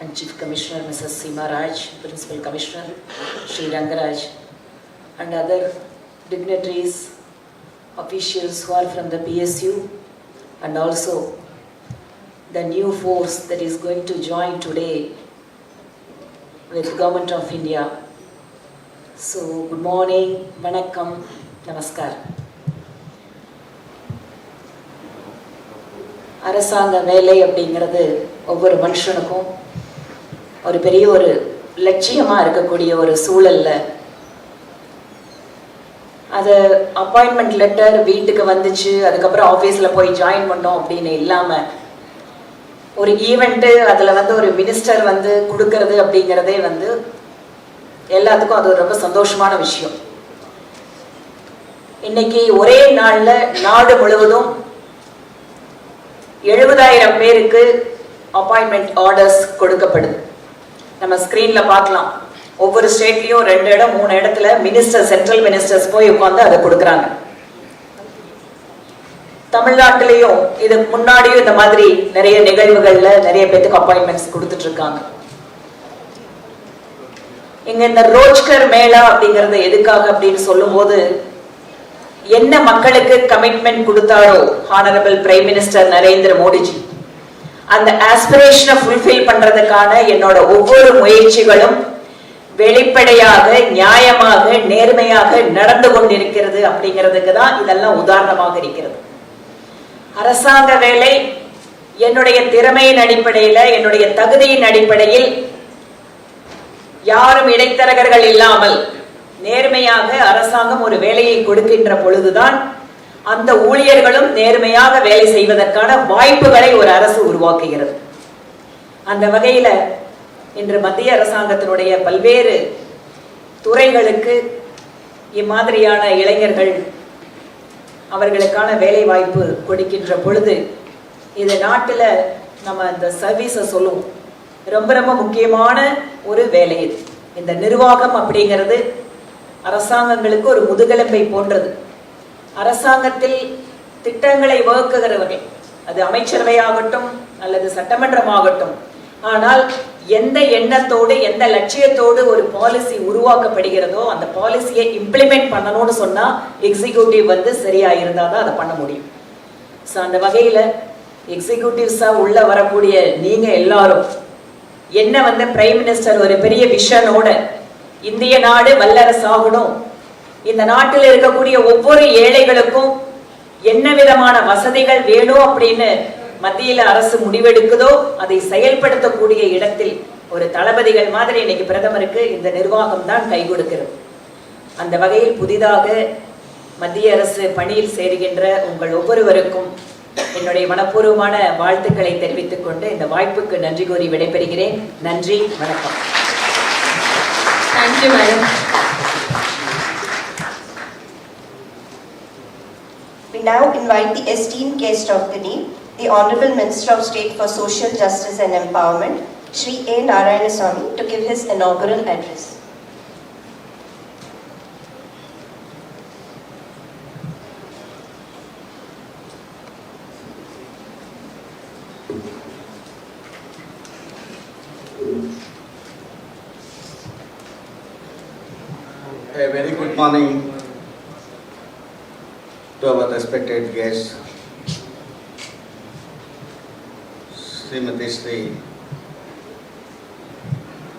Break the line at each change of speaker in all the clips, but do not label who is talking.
and Chief Commissioner Mrs. Seema Raj, Principal Commissioner Sri Rangaraj, and other dignitaries, officials who are from the PSU, and also the new force that is going to join today with the Government of India. So, good morning, Vanakkam, Namaskar. அரசாங்க வேலை அப்படிங்கிறது ஒவ்வொரு மனுஷனுக்கும் ஒரு பெரிய ஒரு லட்சியமாக இருக்கக்கூடிய ஒரு சூழல்ல அது அப்பாயின்மெண்ட் லெட்டர் வீட்டுக்கு வந்துச்சு, அதுக்கப்புறம் ஆஃபீஸில் போய் ஜாயின் பண்ணோம் அப்படின்னு இல்லாமல் ஒரு ஈவெண்ட்டு அதில் ஒரு மினிஸ்டர் கொடுக்கறது அப்படிங்கிறதே எல்லாத்துக்கும் அது ரொம்ப சந்தோஷமான விஷயம். இன்னைக்கு ஒரே நாளில் நாடு முழுவதும் 70,000 பேருக்கு அப்பாயின்மெண்ட் ஆர்டர்ஸ் கொடுக்கப்படுது. நம்ம ஸ்கிரீன்ல பார்க்கலாம். ஒவ்வொரு ஸ்டேட்லயும் 2 இடம் 3 இடத்துல மினிஸ்டர், சென்ட்ரல் மினிஸ்டர்ஸ் போய் உட்கார்ந்து அதை கொடுக்குறாங்க. தமிழ்நாட்டிலையும் இதுக்கு முன்னாடியும் இந்த மாதிரி நிறைய நிகழ்வுகள்ல நிறைய பேருக்கு அப்பாயின்மெண்ட்ஸ் கொடுத்துட்டு இருக்காங்க. இங்க இந்த ரோஜ்கர் மேளா அப்படிங்கறது எதுக்காக அப்படின்னு சொல்லும் போது, என்ன மக்களுக்கு கமிட்மெண்ட் கொடுத்தாரோ honourable prime minister Narendra Modiji, அந்த ஆஸ்பிரேஷனை ஃபுல்ஃபில் பண்றதுக்கான என்னோட ஒவ்வொரு முயற்சிகளும் வெளிப்படையாக, நியாயமாக, நேர்மையாக நடந்து கொண்டிருக்கிறது அப்படிங்கிறதுக்கு தான் இதெல்லாம் உதாரணமாக இருக்கிறது. அரசாங்க வேலை என்னுடைய திறமையின் அடிப்படையில், என்னுடைய தகுதியின் அடிப்படையில், யாரும் இடைத்தரகர்கள் இல்லாமல் நேர்மையாக அரசாங்கம் ஒரு வேலையை கொடுக்கின்ற பொழுதுதான் அந்த ஊழியர்களும் நேர்மையாக வேலை செய்வதற்கான வாய்ப்புகளை ஒரு அரசு உருவாக்குகிறது. அந்த வகையில இன்று மத்திய அரசாங்கத்தினுடைய பல்வேறு துறைகளுக்கு இம்மாதிரியான இளைஞர்கள் அவர்களுக்கான வேலை வாய்ப்பு கொடுக்கின்ற பொழுது, இது நாட்டில் நம்ம இந்த சர்வீஸை சொல்லுவோம், ரொம்ப ரொம்ப முக்கியமான ஒரு வேலை இது. இந்த நிர்வாகம் அப்படிங்கிறது அரசாங்கங்களுக்கு ஒரு முதுகெலும்பை போன்றது. அரசாங்கத்தில் திட்டங்களை வகுக்குகிறவர்கள், அது அமைச்சரவையாகட்டும் அல்லது சட்டமன்றமாகட்டும், ஆனால் எந்த எண்ணத்தோடு எந்த லட்சியத்தோடு ஒரு பாலிசி உருவாக்கப்படுகிறதோ அந்த பாலிசியை இம்ப்ளிமெண்ட் பண்ணணும்னு சொன்னா எக்ஸிக்யூட்டிவ் சரியா இருந்தால் தான் அதை பண்ண முடியும். ஸோ அந்த வகையில் எக்ஸிக்யூட்டிவ்ஸா உள்ள வரக்கூடிய நீங்க எல்லாரும் என்ன பிரைம் மினிஸ்டர் ஒரு பெரிய விஷனோட இந்திய நாடு வல்லரசாகணும், இந்த நாட்டில் இருக்கக்கூடிய ஒவ்வொரு ஏழைகளுக்கும் என்ன விதமான வசதிகள் வேணும் அப்படின்னு மத்தியில் அரசு முடிவெடுக்குதோ அதை செயல்படுத்தக்கூடிய இடத்தில் ஒரு தளபதிகள் மாதிரி இன்னைக்கு பிரதமருக்கு இந்த நிர்வாகம் தான் கை கொடுக்கிறது. அந்த வகையில் புதிதாக மத்திய அரசு பணியில் சேருகின்ற உங்கள் ஒவ்வொருவருக்கும் என்னுடைய மனப்பூர்வமான வாழ்த்துக்களை தெரிவித்துக் கொண்டு இந்த வாய்ப்புக்கு நன்றி கூறி விடைபெறுகிறேன். நன்றி, வணக்கம்.
Thank you, madam. We now invite the esteemed guest of the day, the Honorable Minister of State for Social Justice and Empowerment, Shri A. Narayanasamy, to give his inaugural address.
A very good morning to our respected guests, Srimati Sri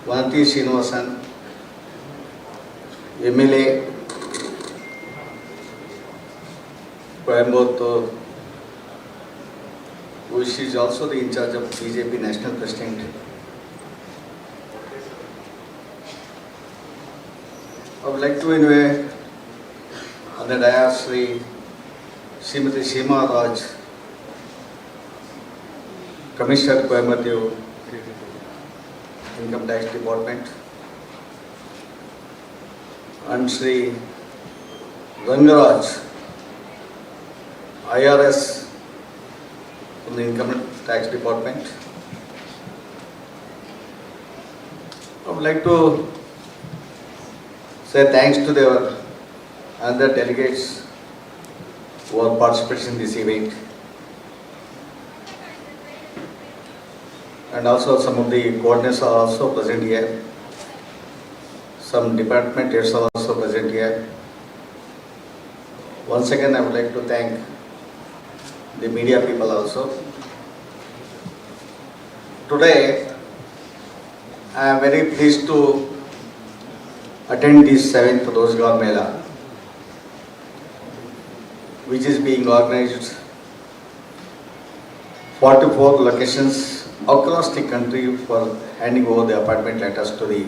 Vanti Srinivasan, MLA, Coimbatore, who is also the in charge of BJP National President. I would like to invite on the dais Srimati Seema Raj, Commissioner Coimbatore, Income Tax Department, and Sri Rangaraj, IRS from the Income Tax Department. I would like to say thanks to their other delegates who are participating in this event. and also some of the coordinators are also present here. Some department heads are also present here. Once again, I would like to thank the media people also. Today, I am very pleased to attend this 7th ROZGAR MELA, which is being organized 44 locations across the country for handing over the appointment letters to the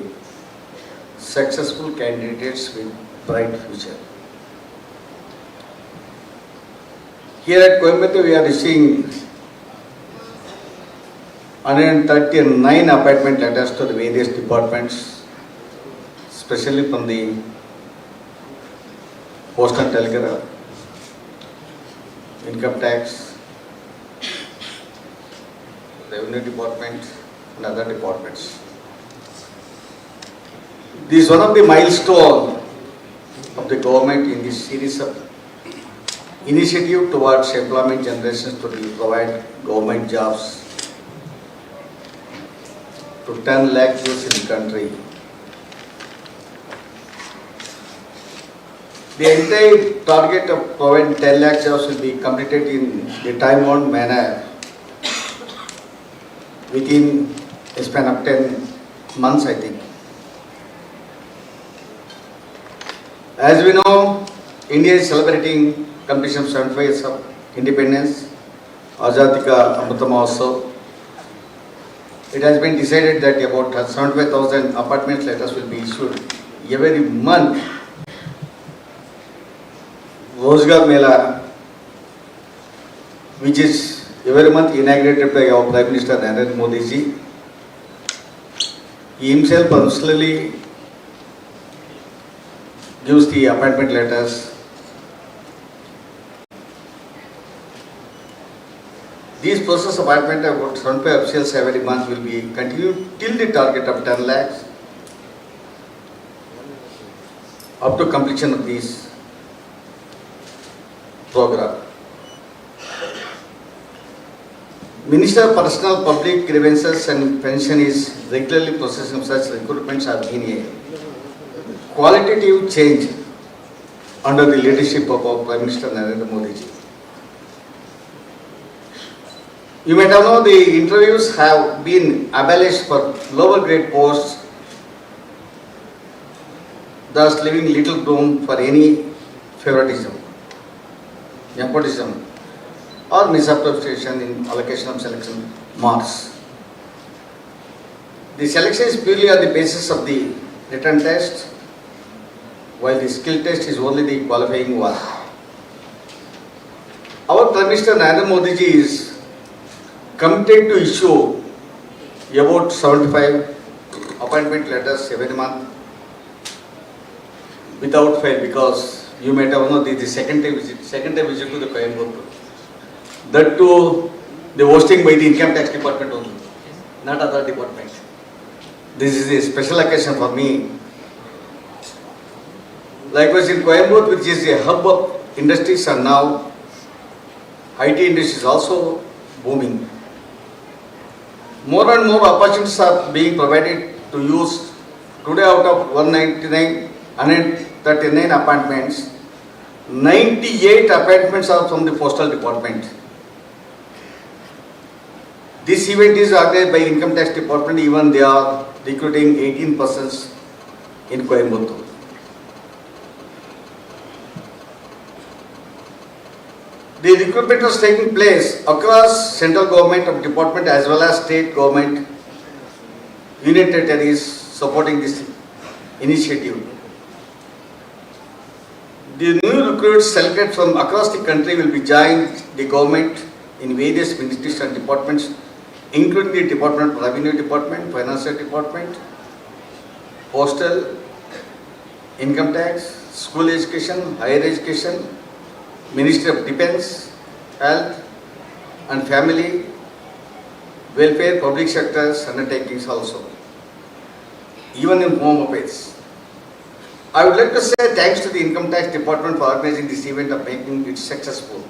successful candidates with bright future. Here at Coimbatore, we are issuing 139 appointment letters to the various departments, especially from the Post and Telegraph, Income Tax, Revenue Department and other departments. This is one of the milestones of the government in this series of initiative towards employment generation to provide government jobs to 10 lakh youths in the country. The entire target of providing 10 lakh jobs will be completed in the time-bound manner within a span of 10 months, I think. As we know, India is celebrating completion of 75 years of independence, Azadi Ka Amrit Mahotsav. It has been decided that about 75,000 appointment letters will be issued every month. ROZGAR MELA, which is every month inaugurated by our Prime Minister Narayanasamy Modi ji. He himself personally gives the appointment letters. These process of appointment of about 75 officials every month will be continued till the target of 10 lakhs up to completion of this program. Minister of Personal Public Grievances and Pension is regularly processing such recruitments have been a qualitative change under the leadership of our Prime Minister Narendra Modi ji. You might have known the interviews have been abolished for lower grade posts, thus leaving little room for any favoritism, nepotism or misappropriation in allocation of selection marks. The selection is purely on the basis of the written test, while the skill test is only the qualifying one. Our Prime Minister Narendra Modi ji is committed to issue about 75 appointment letters every month without fail, because you might have known the second time visit to the Coimbatore. That too, the hosting by the Income Tax Department only, not other department. This is a special occasion for me. Likewise in Coimbatore, which is a hub of industries, and now IT industry is also booming. More and more opportunities are being provided to use. Today, out of 139 appointments, 98 appointments are from the Postal Department. This event is organized by Income Tax Department. Even they are recruiting 18 persons in Coimbatore. The recruitment was taking place across central government of department as well as state government, union territories supporting this initiative. The new recruits selected from across the country will be joined the government in various ministries and departments, including the Department of Revenue Department, Financial Department, Postal, Income Tax, School Education, Higher Education, Ministry of Defence, Health and Family, Welfare, Public Sectors undertakings also, even in Home Affairs. I would like to say thanks to the Income Tax Department for organizing this event and making it successful.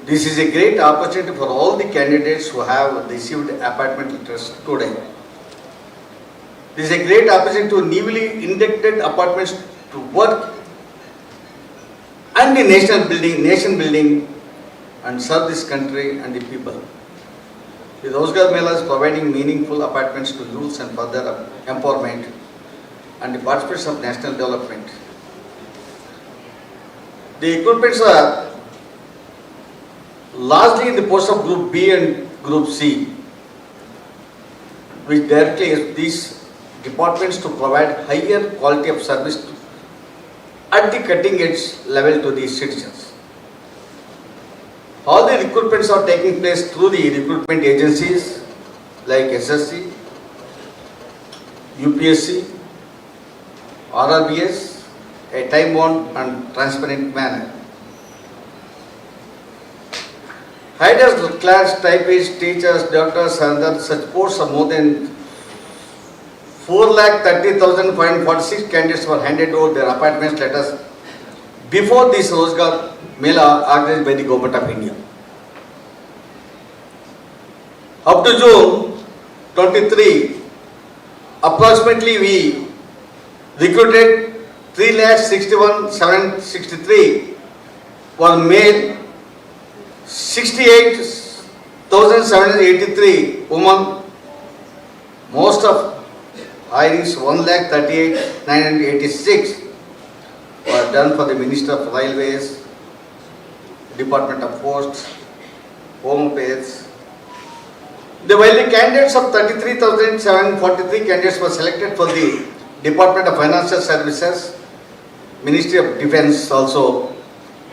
This is a great opportunity for all the candidates who have received appointment letters today. This is a great opportunity to newly inducted apartments to work and the nation building and serve this country and the people. The ROZGAR MELA is providing meaningful apartments to youths and further empowerment and the participants of national development. The equipments are largely in the post of Group B and Group C, which directly help these departments to provide higher quality of service at the cutting edge level to the citizens. All the recruitments are taking place through the recruitment agencies like SSC, UPSC, RRBS, a time-bound and transparent manner. High class typists, teachers, doctors and other such posts of more than 4,30,546 candidates were handed over their appointment letters before this ROZGAR MELA organized by the Government of India. Up to June 23, approximately we recruited 3,61,763 were male, 68,783 women, most of hirings 1,38,986 were done for the Minister of Railways, Department of Posts, Home Affairs. While the candidates of 33,743 candidates were selected for the Department of Financial Services, Ministry of Defence also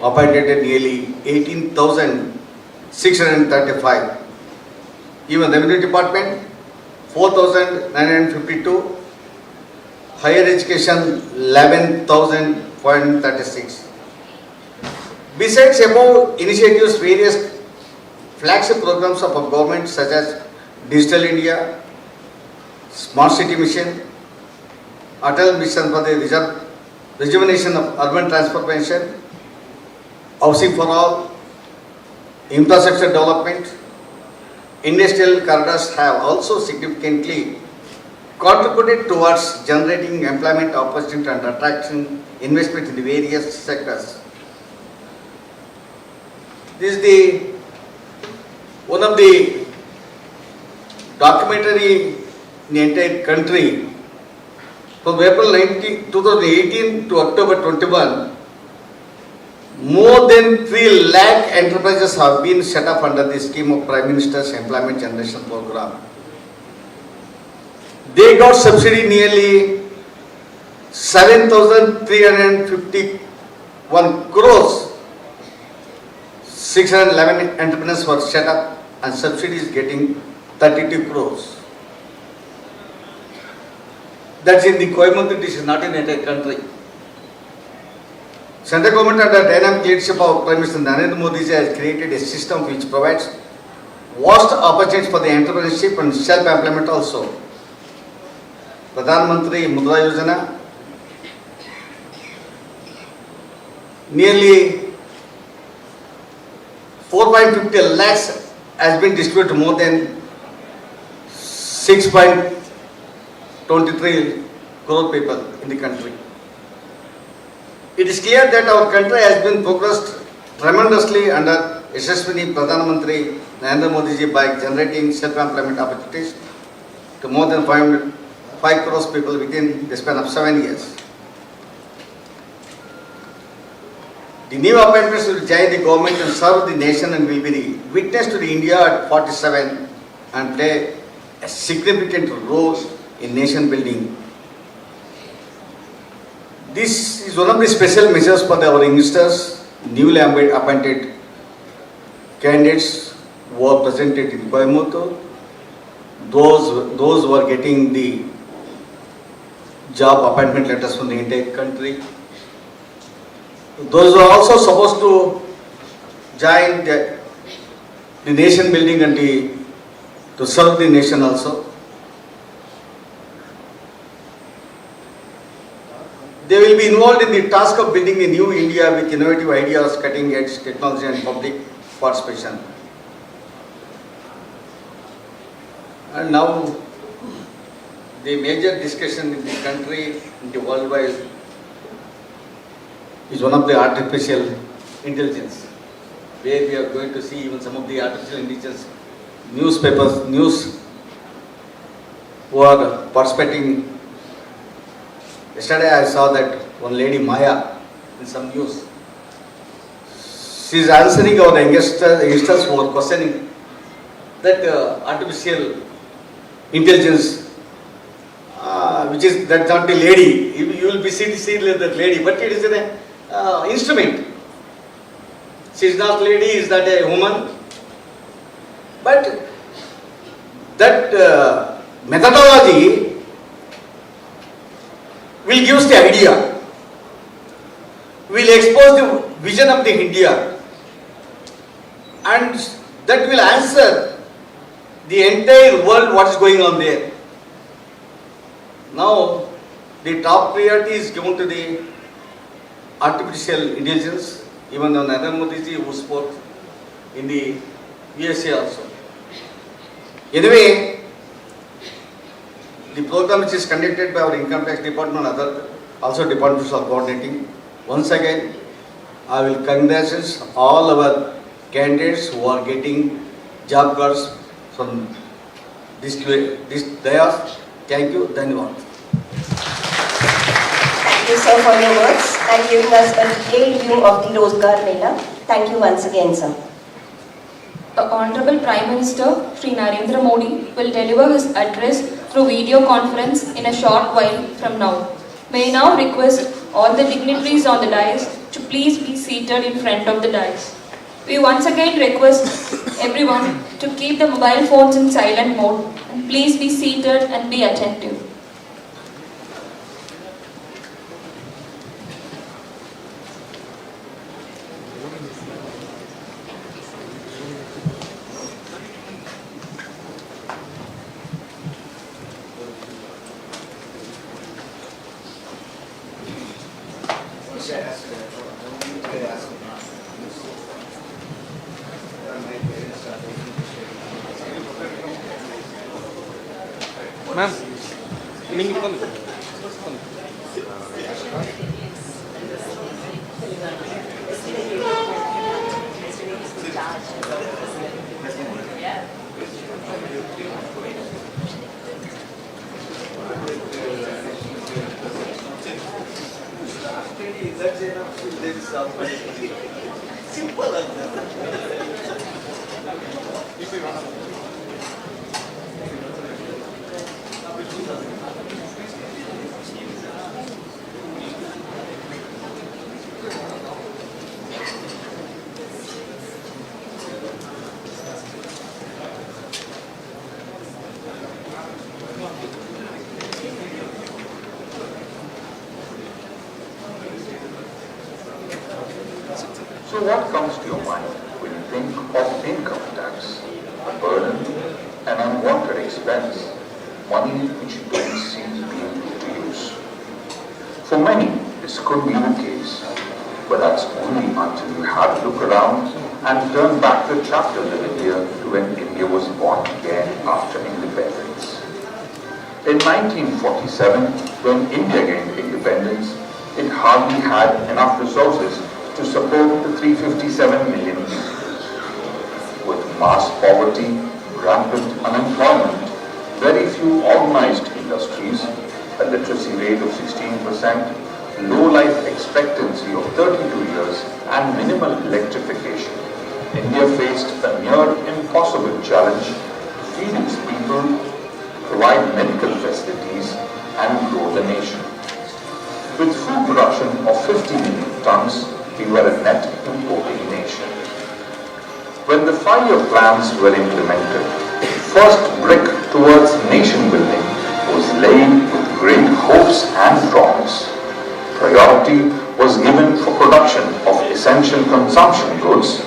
appointed nearly 18,635. Even Revenue Department 4,952, Higher Education 11,436. Besides above initiatives, various flagship programs of our government such as Digital India, Smart City Mission, Atal Mission for the rejuvenation of urban transformation, Housing for All, Infrastructure Development, Industrial corridors have also significantly contributed towards generating employment opportunity and attracting investment in the various sectors. This is one of the documentary in the entire country. From April 2018 to October 21, more than 3 lakh enterprises have been set up under the scheme of Prime Minister's Employment Generation Program. They got subsidy nearly 7,351 crores. 611 entrepreneurs were set up and subsidy is getting 32 crores. That's in the Coimbatore district, not in the entire country. Central government under dynamic leadership of Prime Minister Narayanasamy Modi has created a system which provides vast opportunities for the entrepreneurship and self-employment also. Pradhan Mantri Mudra Yojana, nearly 4.50 lakhs has been distributed to more than 6.23 crore people in the country. It is clear that our country has been progressed tremendously under Yashaswini Pradhan Mantri Narendra Modi ji by generating self-employment opportunities to more than 5 crores people within the span of 7 years. The new appointments will join the government and serve the nation and will be the witness to the India at 47 and play a significant role in nation building. This is one of the special measures for our youngsters, newly appointed candidates who are presented in Coimbatore, those who are getting the job appointment letters from the entire country. Those who are also supposed to join the nation building and to serve the nation also. They will be involved in the task of building a new India with innovative ideas, cutting edge technology and public participation. And now the major discussion in the country, in the worldwide, is one of the artificial intelligence, where we are going to see even some of the artificial intelligence news who are participating. Yesterday I saw that one lady Maya in some news. She is answering our youngsters who are questioning that artificial intelligence, which is that's not the lady. You will be seeing that lady, but it is an instrument. She is not lady, is not a woman. But that methodology will give us the idea, will expose the vision of the India, and that will answer the entire world what is going on there. Now, the top priority is given to the artificial intelligence, even though Narendra Modi ji who spoke in the USA also. Anyway, the program which is conducted by our income tax department and other also departments are coordinating. Once again, I will congratulate all our candidates who are getting job cards from this dais. Thank you. Dhanyavad.
Thank you, sir, for your words and giving us a detailed view of the ROZGAR MELA. Thank you once again, sir.
The Honorable Prime Minister Shri Narendra Modi will deliver his address through video conference in a short while from now. May I now request all the dignitaries on the dais to please be seated in front of the dais. We once again request everyone to keep the mobile phones in silent mode and please be seated and be attentive.
Ma'am, நீங்க உட்காருங்க.
So what comes to your mind when you think of income tax? A burden, an unwanted expense, money which you don't see being put to use. For many, this could be the case, but that's only until you have to look around and turn back the chapters of India to when India was born again after independence. In 1947, when India gained independence, it hardly had enough resources to support the 357 million people. With mass poverty, rampant unemployment, very few organized industries, a literacy rate of 16%, low life expectancy of 32 years and minimal electrification, India faced a near impossible challenge to feed its people, provide medical facilities and grow the nation. With food production of 50 million tons, we were a net importing nation. When the 5-year plans were implemented, the first brick towards nation building was laid with great hopes and promise. Priority was given for production of essential consumption goods,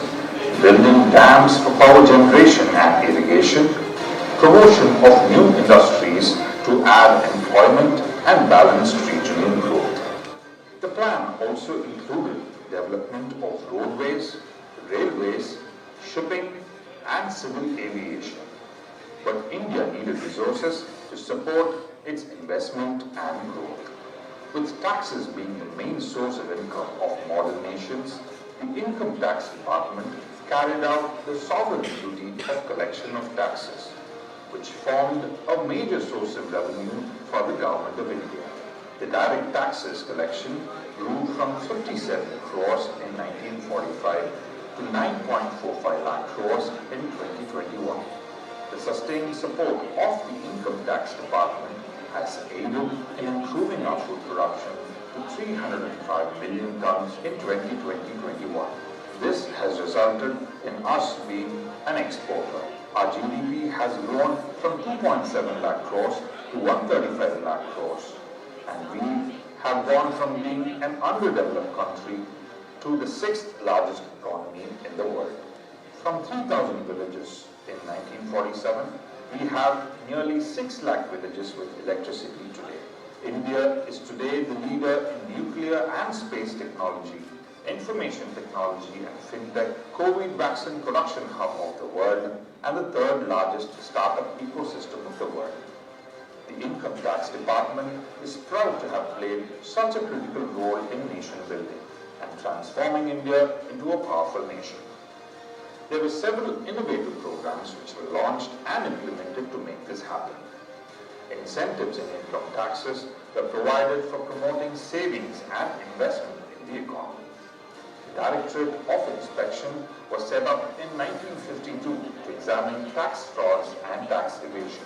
building dams for power generation and irrigation, promotion of new industries to add employment and balanced regional growth. The plan also included development of roadways, railways, shipping and civil aviation. But India needed resources to support its investment and growth. With taxes being the main source of income of modern nations, the Income Tax Department carried out the sovereign duty of collection of taxes, which formed a major source of revenue for the Government of India. The direct taxes collection grew from 57 crores in 1945 to 9.45 lakh crores in 2021. The sustained support of the Income Tax Department has aided in improving our food production to 305 million tons in 2020-21. This has resulted in us being an exporter. Our GDP has grown from 2.7 lakh crores to 135 lakh crores. And we have gone from being an underdeveloped country to the 6th largest economy in the world. From 3,000 villages in 1947, we have nearly 6 lakh villages with electricity today. India is today the leader in nuclear and space technology, information technology and fintech, COVID vaccine production hub of the world, and the 3rd largest startup ecosystem of the world. The Income Tax Department is proud to have played such a critical role in nation building and transforming India into a powerful nation. There were several innovative programs which were launched and implemented to make this happen. Incentives in income taxes were provided for promoting savings and investment in the economy. The Directorate of Inspection was set up in 1952 to examine tax frauds and tax evasion.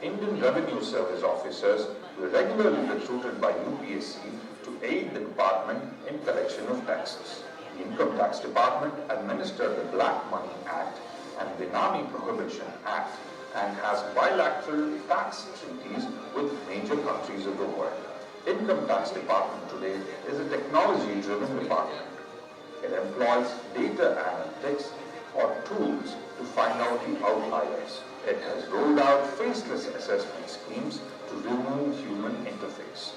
Indian Revenue Service officers were regularly recruited by UPSC to aid the department in collection of taxes. The Income Tax Department administered the Black Money Act and Benami Prohibition Act and has bilateral tax treaties with major countries of the world. Income Tax Department today is a technology-driven department. It employs data analytics or tools to find out the outliers. It has rolled out faceless assessment schemes to remove human interface.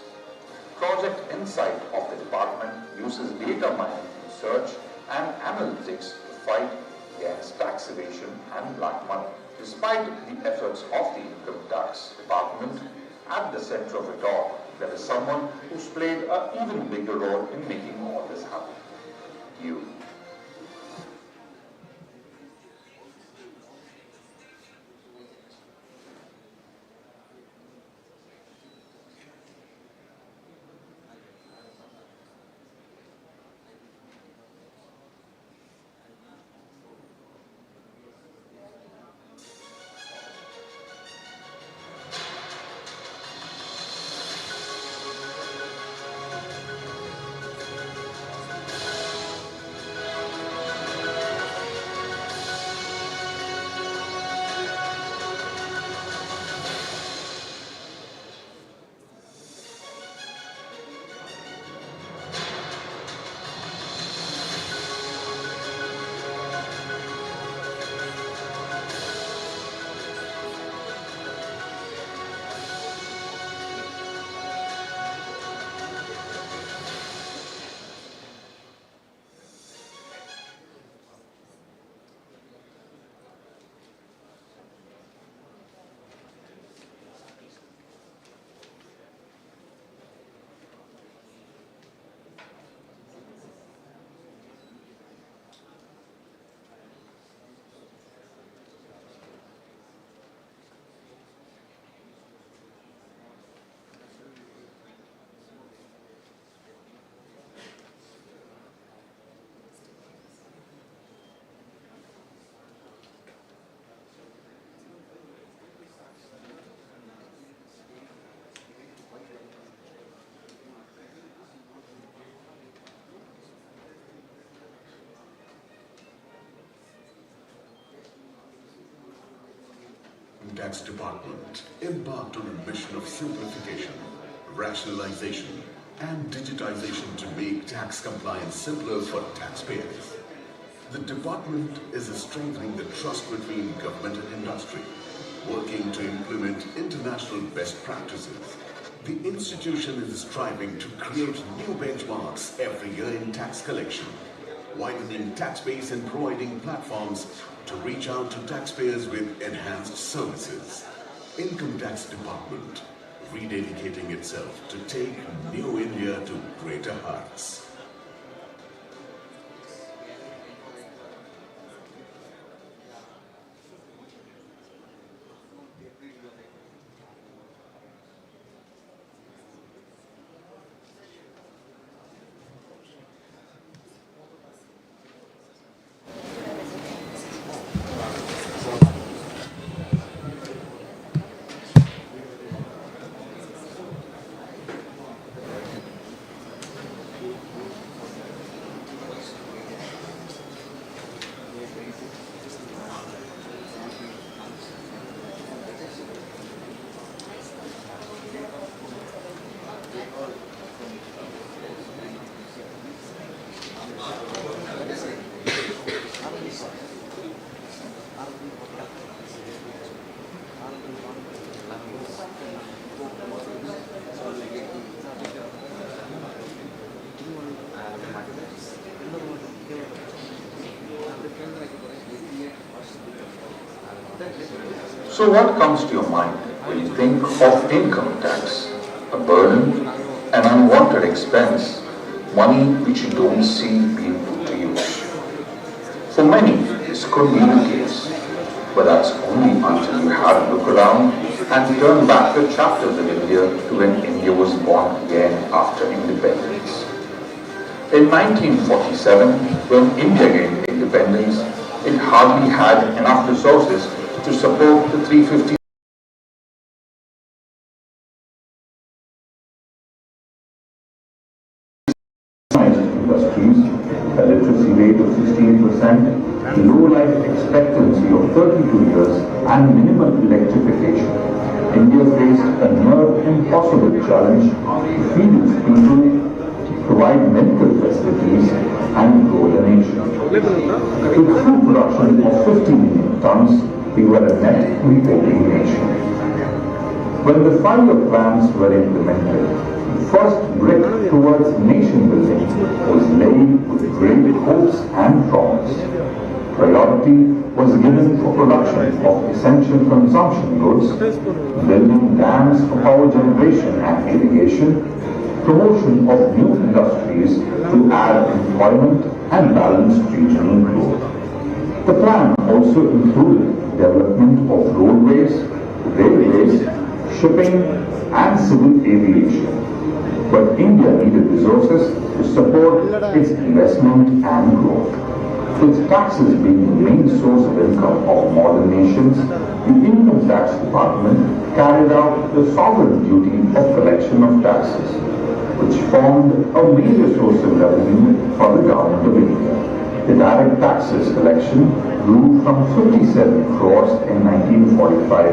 Project Insight of the department uses data mining research and analytics to fight against tax evasion and black money. Despite the efforts of the Income Tax Department, at the center of it all, there is someone who's played an even bigger role in making all this happen. You.
Tax Department embarked on a mission of simplification, rationalization, and digitization to make tax compliance simpler for taxpayers. The department is strengthening the trust between government and industry, working to implement international best practices. The institution is striving to create new benchmarks every year in tax collection. widening tax base and providing platforms to reach out to taxpayers with enhanced services. Income Tax Department, rededicating itself to take New India to greater heights.
So what comes to your mind when you think of income tax? A burden, an unwanted expense, money which you don't see being put to use. For many, this could be the case, but that's only until you have a look around and turn back the chapters in India to when India was born again after independence. In 1947, when India gained independence, it hardly had enough resources to support the 350 industries, a literacy rate of 68%, low life expectancy of 32 years, and minimal electrification. India faced a near impossible challenge to feed its people, provide medical facilities, and grow the nation. With food production of 50 million tons, we were a net importing nation. When the 5-year plans were implemented, the first brick towards nation building was laid with great hopes and promise. Priority was given for production of essential consumption goods, building dams for power generation and irrigation, promotion of new industries to add employment and balance regional growth. The plan also included development of roadways, railways, shipping, and civil aviation. But India needed resources to support its investment and growth. With taxes being the main source of income of modern nations, the Income Tax Department carried out the sovereign duty of collection of taxes, which formed a major source of revenue for the government of India. The direct taxes collection grew from 57 crores in 1945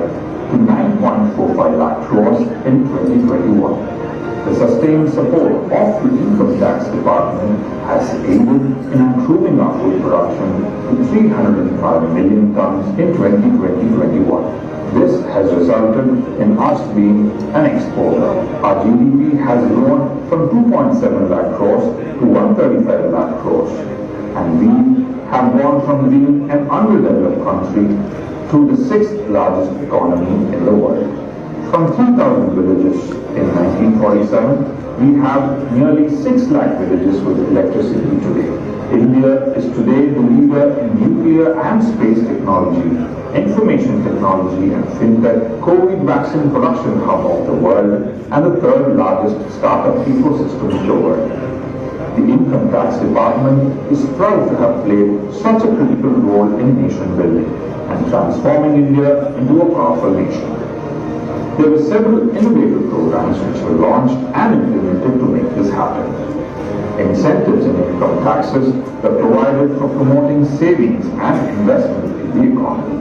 to 9.45 lakh crores in 2021. The sustained support of the Income Tax Department has aided in improving our food production to 305 million tons in 2020-21. This has resulted in us being an exporter. Our GDP has grown from 2.7 lakh crores to 135 lakh crores. And we have gone from being an underdeveloped country to the 6th largest economy in the world. From 3,000 villages in 1947, we have nearly 6 lakh villages with electricity today. India is today the leader in nuclear and space technology, information technology and fintech, COVID vaccine production hub of the world, and the 3rd largest startup ecosystem in the world. The Income Tax Department is proud to have played such a critical role in nation building and transforming India into a powerful nation. There were several innovative programs which were launched and implemented to make this happen. Incentives in income taxes were provided for promoting savings and investment in the economy.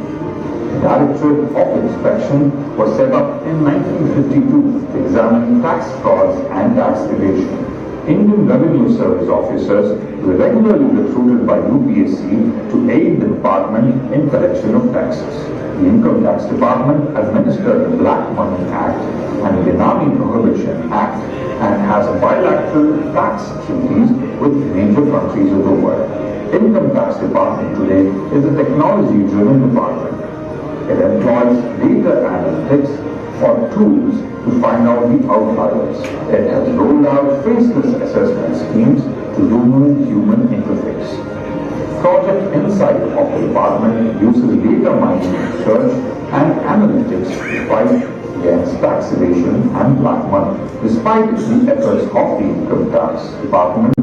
The Directorate of Inspection was set up in 1952 to examine tax frauds and tax evasion. Indian Revenue Service officers were regularly recruited by UPSC to aid the department in collection of taxes. The Income Tax Department administered the Black Money Act and the Benami Prohibition Act and has bilateral tax treaties with major countries of the world. Income Tax Department today is a technology-driven department. It employs data analytics or tools to find out the outliers. It has rolled out faceless assessment schemes to remove human interface. Project Insight of the department uses data mining research and analytics to fight against tax evasion and black money. Despite the efforts of the Income Tax Department,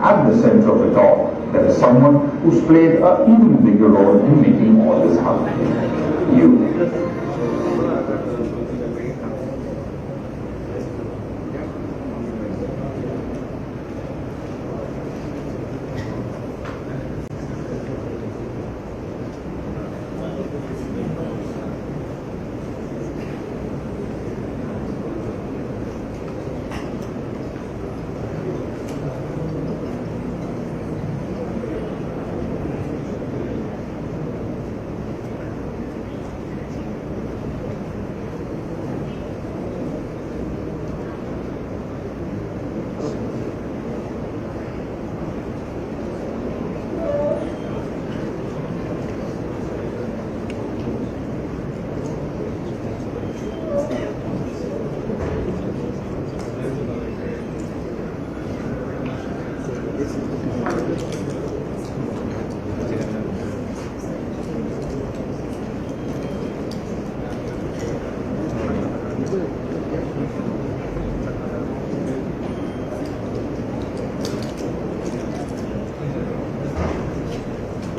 at the center of it all, there is someone who's played an even bigger role in making all this happen. You.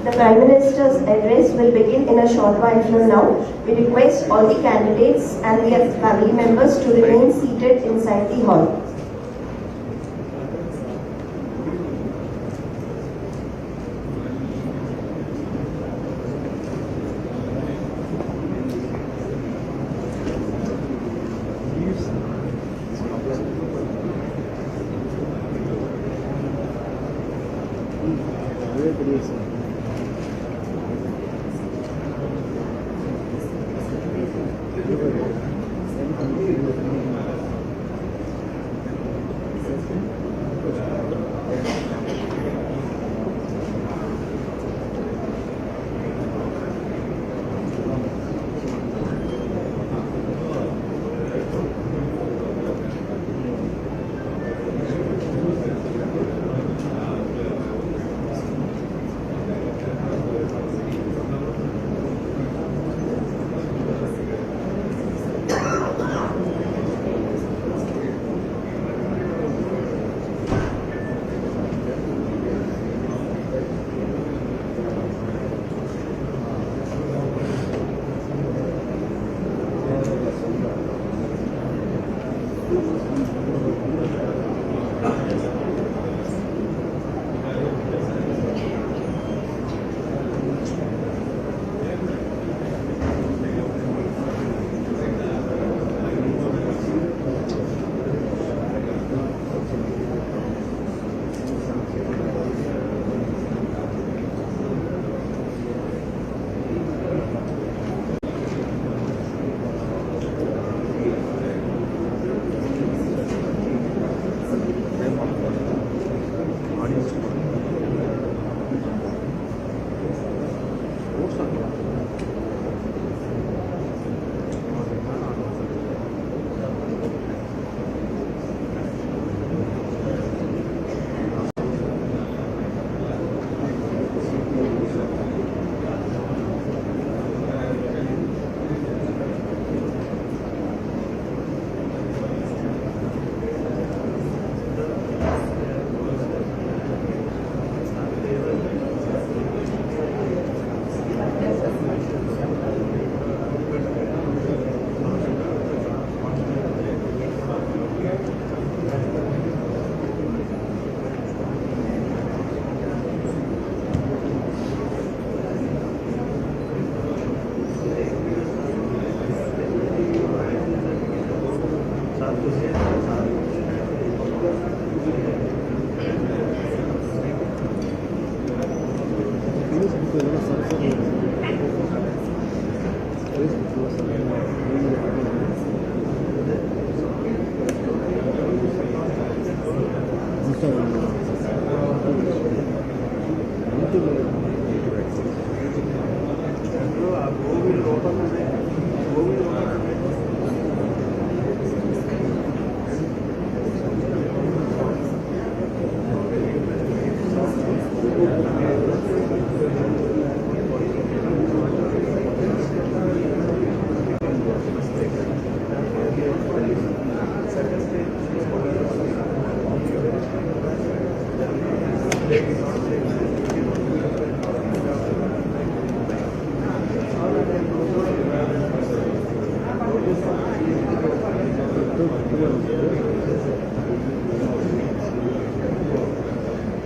The Prime Minister's address will begin in a short while from now. We request all the candidates and their family members to remain seated inside the hall.